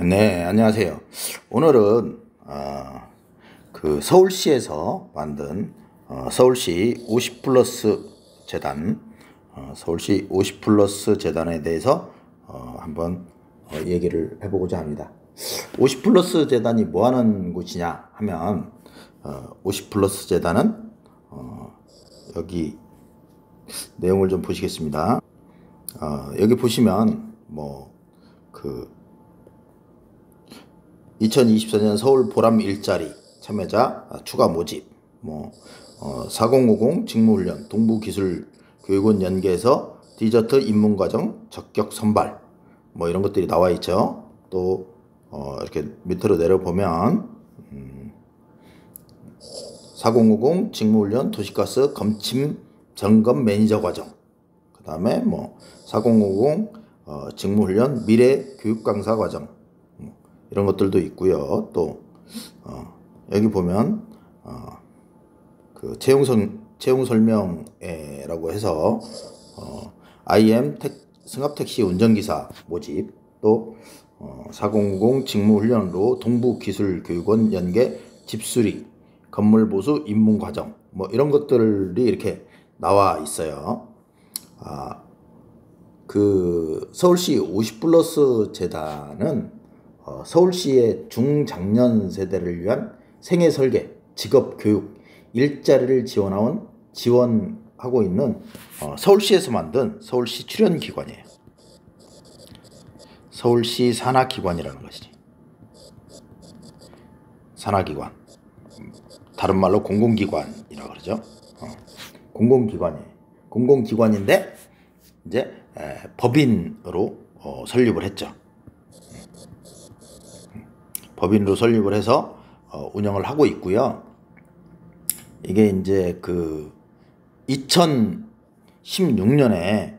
네, 안녕하세요. 오늘은 서울시에서 만든 서울시 50플러스 재단, 서울시 50플러스 재단에 대해서 한번 얘기를 해보고자 합니다. 50플러스 재단이 뭐 하는 곳이냐 하면 50플러스 재단은 여기 내용을 좀 보시겠습니다. 여기 보시면 2024년 서울 보람 일자리 참여자 추가 모집, 4050 직무훈련, 동부기술교육원 연계해서 디저트 입문과정 적격 선발, 이런 것들이 나와 있죠. 또 이렇게 밑으로 내려보면 4050 직무훈련 도시가스 검침 점검 매니저 과정, 그 다음에 4050 직무훈련 미래 교육 강사 과정, 이런 것들도 있고요. 또 여기 보면 채용 설명회라고 해서 IM 승합택시 운전기사 모집, 또 4050 직무훈련으로 동부기술교육원 연계 집수리 건물 보수 입문 과정, 이런 것들이 이렇게 나와 있어요. 서울시 50플러스 재단은 서울시의 중장년 세대를 위한 생애 설계, 직업 교육, 일자리를 지원하고 있는 서울시에서 만든 서울시 출연기관이에요. 서울시 산하기관이라는 것이지. 산하기관. 다른 말로 공공기관이라고 그러죠. 공공기관이에요. 공공기관인데 이제 법인으로 설립을 했죠. 법인으로 설립을 해서 운영을 하고 있고요. 이게 이제 2016년에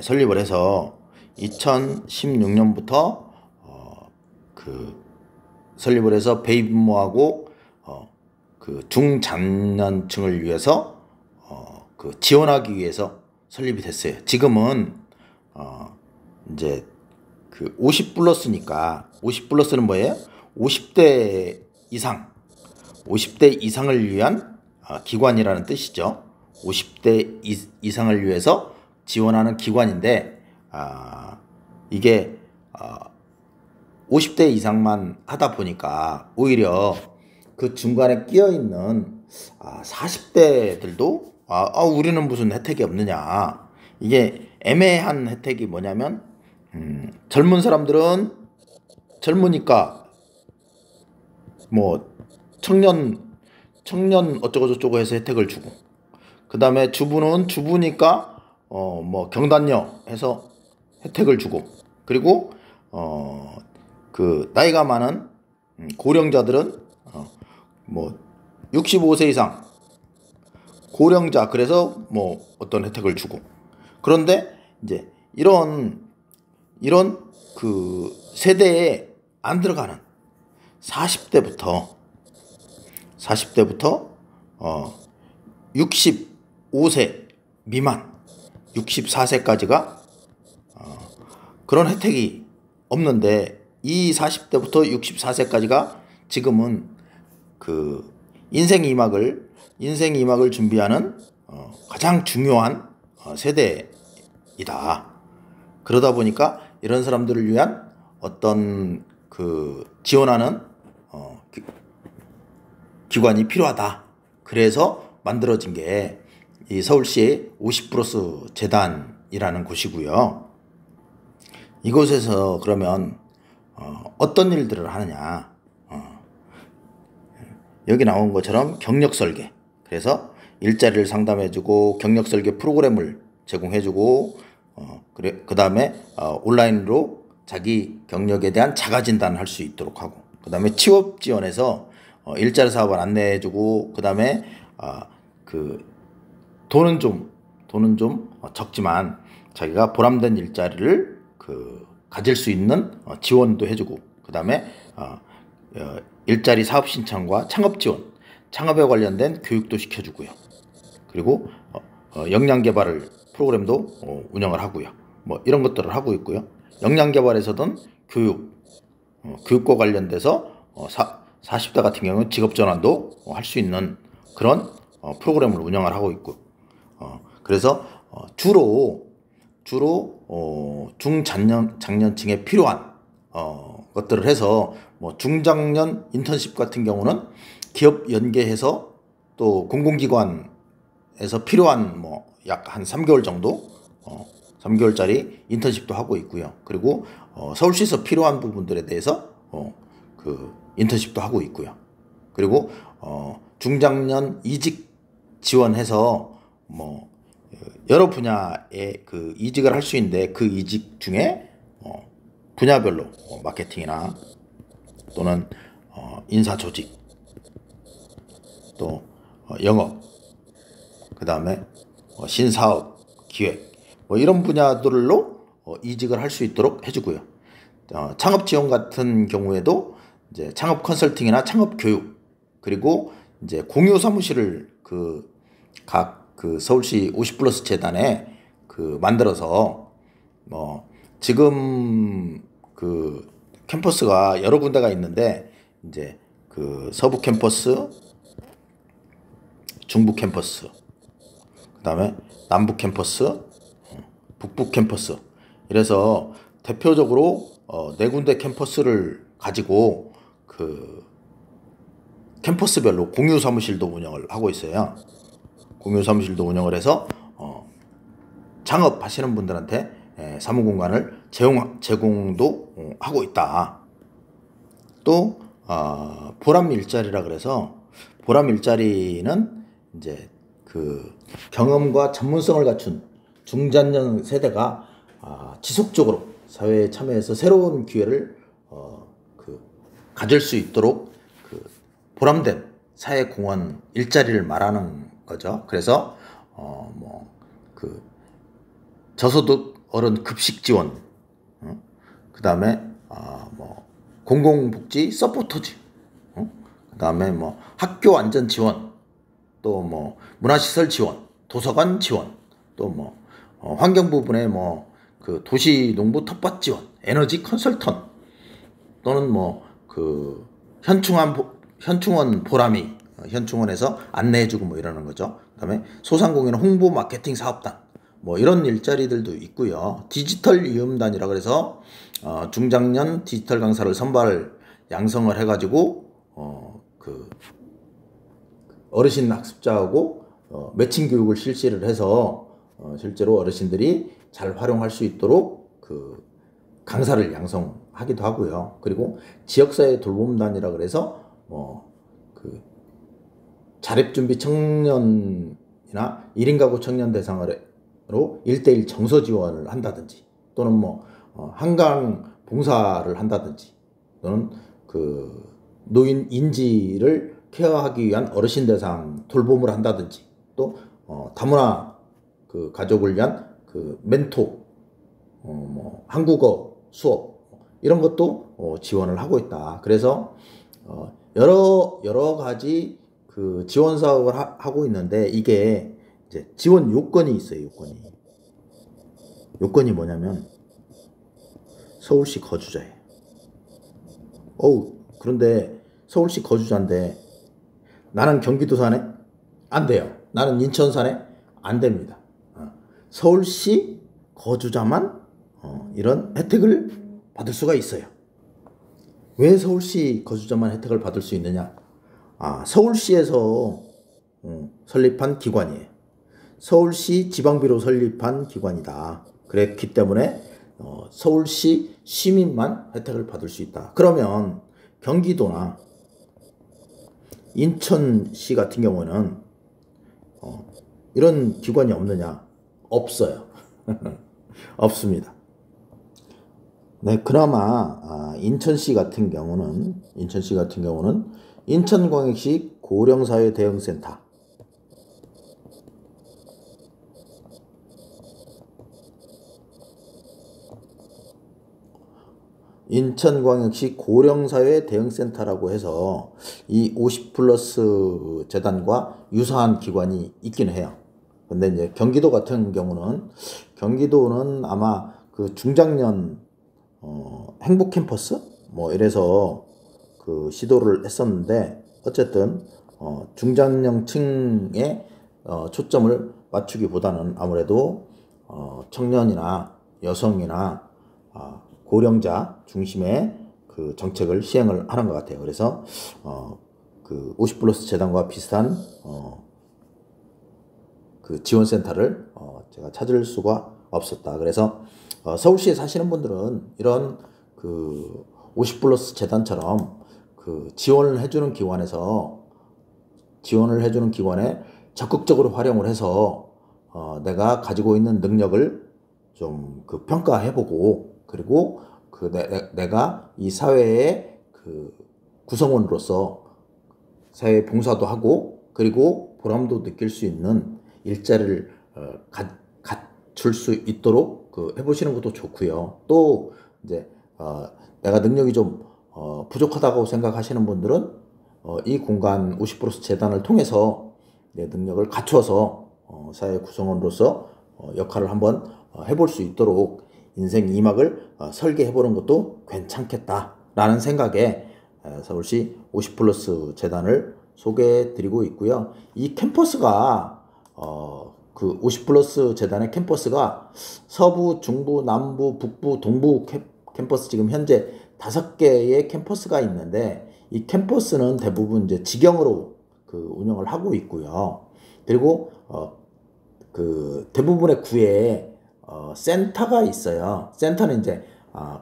설립을 해서 2016년부터 설립을 해서 배입모하고 중장년층을 위해서 지원하기 위해서 설립이 됐어요. 지금은 이제 50플러스니까, 50플러스는 뭐예요? 50대 이상을 위한 기관이라는 뜻이죠. 50대 이상을 위해서 지원하는 기관인데, 이게 50대 이상만 하다 보니까 오히려 그 중간에 끼어 있는 40대들도 우리는 무슨 혜택이 없느냐, 이게 애매한 혜택이 뭐냐면, 젊은 사람들은 젊으니까 청년 어쩌고저쩌고 해서 혜택을 주고, 그 다음에 주부는 주부니까 경단녀 해서 혜택을 주고, 그리고 나이가 많은 고령자들은 65세 이상 고령자 그래서 어떤 혜택을 주고. 그런데 이제 이런 세대에 안 들어가는 40대부터 65세 미만 64세까지가 그런 혜택이 없는데, 이 40대부터 64세까지가 지금은 인생 이막을 준비하는 가장 중요한 세대이다. 그러다 보니까 이런 사람들을 위한 어떤 지원하는 기관이 필요하다. 그래서 만들어진 게 이 서울시의 50플러스 재단이라는 곳이고요. 이곳에서 그러면 어떤 일들을 하느냐, 여기 나온 것처럼 경력 설계, 그래서 일자리를 상담해주고 경력 설계 프로그램을 제공해주고, 그 다음에 온라인으로 자기 경력에 대한 자가 진단을 할 수 있도록 하고, 그 다음에 취업 지원해서 일자리 사업을 안내해주고, 그 다음에 돈은 좀 적지만 자기가 보람된 일자리를 가질 수 있는 지원도 해주고, 그 다음에 일자리 사업 신청과 창업 지원, 창업에 관련된 교육도 시켜주고요. 그리고 역량 개발을 프로그램도 운영을 하고요. 이런 것들을 하고 있고요. 역량개발에서든 교육과 관련돼서 40대 같은 경우는 직업전환도 할 수 있는 그런 프로그램을 운영을 하고 있고, 그래서 주로 중장년층에 필요한 것들을 해서 뭐 중장년 인턴십 같은 경우는 기업 연계해서 또 공공기관에서 필요한 뭐 약 한 3개월 정도 3개월짜리 인턴십도 하고 있고요. 그리고 서울시에서 필요한 부분들에 대해서 그 인턴십도 하고 있고요. 그리고 중장년 이직 지원해서 뭐 여러 분야의 그 이직을 할 수 있는데, 그 이직 중에 분야별로 마케팅이나 또는 인사 조직, 또 영업, 그 다음에 신사업, 기획, 뭐 이런 분야들로 이직을 할 수 있도록 해주고요. 창업 지원 같은 경우에도 이제 창업 컨설팅이나 창업 교육, 그리고 이제 공유 사무실을 각 서울시 50+ 재단에 만들어서 지금 캠퍼스가 여러 군데가 있는데, 이제 서부 캠퍼스, 중부 캠퍼스, 그다음에 남부 캠퍼스, 북부 캠퍼스, 이래서 대표적으로 4군데 캠퍼스를 가지고 캠퍼스별로 공유 사무실도 운영을 하고 있어요. 공유 사무실도 운영을 해서 창업하시는 분들한테 사무 공간을 제공도 하고 있다. 또 보람 일자리라 그래서, 보람 일자리는 이제 경험과 전문성을 갖춘 중장년 세대가 지속적으로 사회에 참여해서 새로운 기회를 가질 수 있도록 보람된 사회 공헌 일자리를 말하는 거죠. 그래서 저소득 어른 급식 지원, 그다음에 공공복지 서포터즈, 그다음에 학교 안전 지원, 또 문화시설 지원, 도서관 지원, 또 환경 부분에 도시농부 텃밭 지원, 에너지 컨설턴트, 또는 현충원 보람이 현충원에서 안내해주고 이러는 거죠. 그다음에 소상공인 홍보 마케팅 사업단, 이런 일자리들도 있고요. 디지털 위험단이라 그래서 중장년 디지털 강사를 선발 양성을 해가지고 어르신 학습자하고 매칭 교육을 실시를 해서 실제로 어르신들이 잘 활용할 수 있도록 강사를 양성하기도 하고요. 그리고 지역사회 돌봄단이라 그래서 자립준비 청년이나 1인 가구 청년 대상으로 1:1 정서 지원을 한다든지, 또는 한강 봉사를 한다든지, 또는 노인 인지를 케어하기 위한 어르신 대상 돌봄을 한다든지, 또 다문화 가족을 위한 멘토, 한국어 수업, 이런 것도 지원을 하고 있다. 그래서 여러 가지 지원 사업을 하고 있는데, 이게 이제 지원 요건이 있어요. 요건이 뭐냐면 서울시 거주자예요. 그런데 서울시 거주자인데 나는 경기도 사네? 안 돼요. 나는 인천 사네? 안 됩니다. 서울시 거주자만 이런 혜택을 받을 수가 있어요. 왜 서울시 거주자만 혜택을 받을 수 있느냐? 서울시에서 설립한 기관이에요. 서울시 지방비로 설립한 기관이다. 그랬기 때문에 서울시 시민만 혜택을 받을 수 있다. 그러면 경기도나 인천시 같은 경우는 이런 기관이 없느냐? 없어요. 없습니다. 네, 그나마 인천시 같은 경우는 인천광역시 고령사회 대응센터, 인천광역시 고령사회 대응센터라고 해서 이 50+ 재단과 유사한 기관이 있긴 해요. 근데 이제 경기도 같은 경우는 아마 중장년 행복 캠퍼스 뭐 이래서 그 시도를 했었는데 어쨌든 중장년층에 초점을 맞추기보다는 아무래도 청년이나 여성이나 고령자 중심의 그 정책을 시행을 하는 것 같아요. 그래서 그 50플러스 재단과 비슷한 그 지원센터를 제가 찾을 수가 없었다. 그래서 서울시에 사시는 분들은 이런 그 50플러스 재단처럼 그 지원을 해주는 기관에 적극적으로 활용을 해서 내가 가지고 있는 능력을 좀 그 평가해보고, 그리고 그 내가 이 사회의 그 구성원으로서 사회 봉사도 하고, 그리고 보람도 느낄 수 있는 일자리를 갖출 수 있도록 그 해보시는 것도 좋고요. 또 이제 내가 능력이 좀 부족하다고 생각하시는 분들은 이 공간 50플러스 재단을 통해서 내 능력을 갖춰서 사회 구성원으로서 역할을 한번 해볼 수 있도록 인생 2막을 설계해보는 것도 괜찮겠다라는 생각에 서울시 50플러스 재단을 소개해드리고 있고요. 이 캠퍼스가 그 50플러스 재단의 캠퍼스가 서부, 중부, 남부, 북부, 동부 캠퍼스 지금 현재 5개의 캠퍼스가 있는데, 이 캠퍼스는 대부분 이제 직영으로 그 운영을 하고 있고요. 그리고 그 대부분의 구에 센터가 있어요. 센터는 이제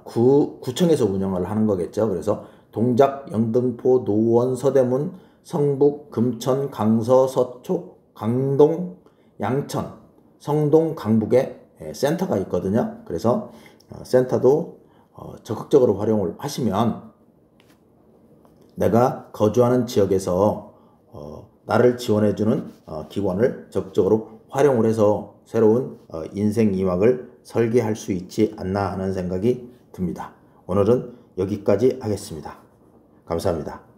구청에서 운영을 하는 거겠죠. 그래서 동작, 영등포, 노원, 서대문, 성북, 금천, 강서, 서초, 강동, 양천, 성동, 강북에 센터가 있거든요. 그래서 센터도 적극적으로 활용을 하시면 내가 거주하는 지역에서 나를 지원해주는 기관을 적극적으로 활용을 해서 새로운 인생 2막을 설계할 수 있지 않나 하는 생각이 듭니다. 오늘은 여기까지 하겠습니다. 감사합니다.